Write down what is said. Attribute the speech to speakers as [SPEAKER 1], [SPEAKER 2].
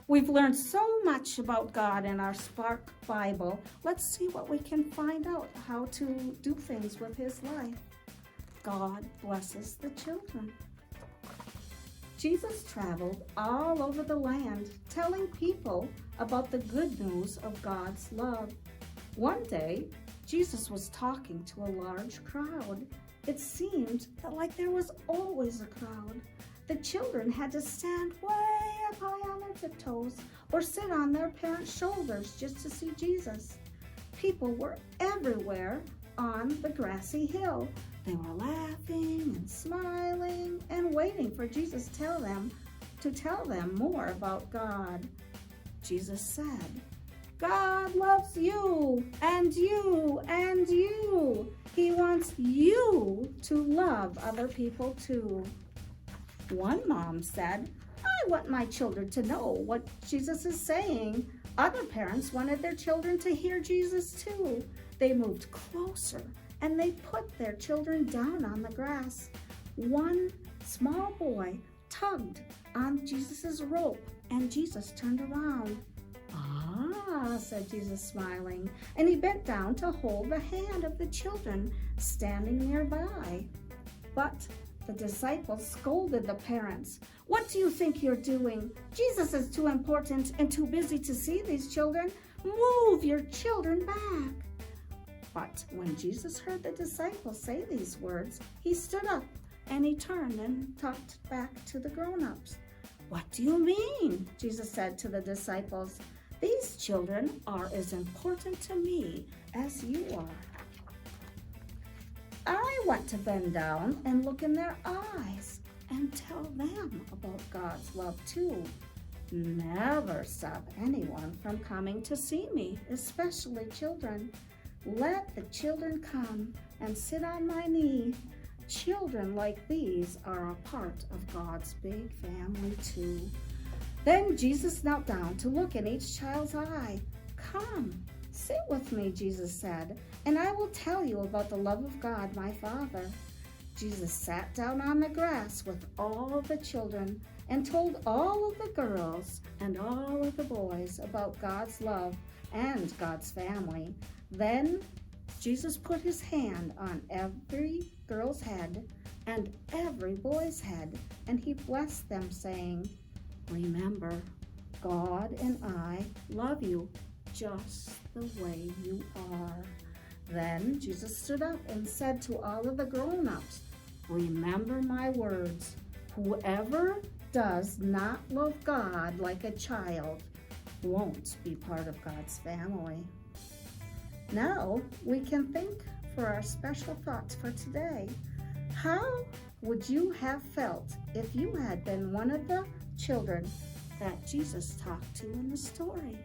[SPEAKER 1] We've learned so much about God in our Spark Bible. Let's see what we can find out how to do things with his life. God blesses the children. Jesus traveled all over the land, telling people about the good news of God's love. One day, Jesus was talking to a large crowd. It seemed that like there was always a crowd. The children had to stand way up high on their tiptoes or sit on their parents' shoulders just to see Jesus. People were everywhere on the grassy hill. They were laughing and smiling and waiting for Jesus to tell them more about God. Jesus said, God loves you and you and you. He wants you to love other people too. One mom said, I want my children to know what Jesus is saying. Other parents wanted their children to hear Jesus too. They moved closer and they put their children down on the grass. One small boy tugged on Jesus' rope and Jesus turned around. Ah, said Jesus, smiling, and he bent down to hold the hand of the children standing nearby. But the disciples scolded the parents. What do you think you're doing? Jesus is too important and too busy to see these children. Move your children back. But when Jesus heard the disciples say these words, he stood up and he turned and talked back to the grown-ups. What do you mean? Jesus said to the disciples. These children are as important to me as you are. I want to bend down and look in their eyes and tell them about God's love too. Never stop anyone from coming to see me, especially children. Let the children come and sit on my knee. Children like these are a part of God's big family too. Then Jesus knelt down to look in each child's eye. Come, sit with me, Jesus said, and I will tell you about the love of God, my Father. Jesus sat down on the grass with all the children and told all of the girls and all of the boys about God's love and God's family. Then Jesus put his hand on every girl's head and every boy's head, and he blessed them, saying, Remember, God and I love you just the way you are. Then Jesus stood up and said to all of the grown-ups, Remember my words. Whoever does not love God like a child won't be part of God's family. Now we can think for our special thoughts for today. How would you have felt if you had been one of the children that Jesus talked to in the story?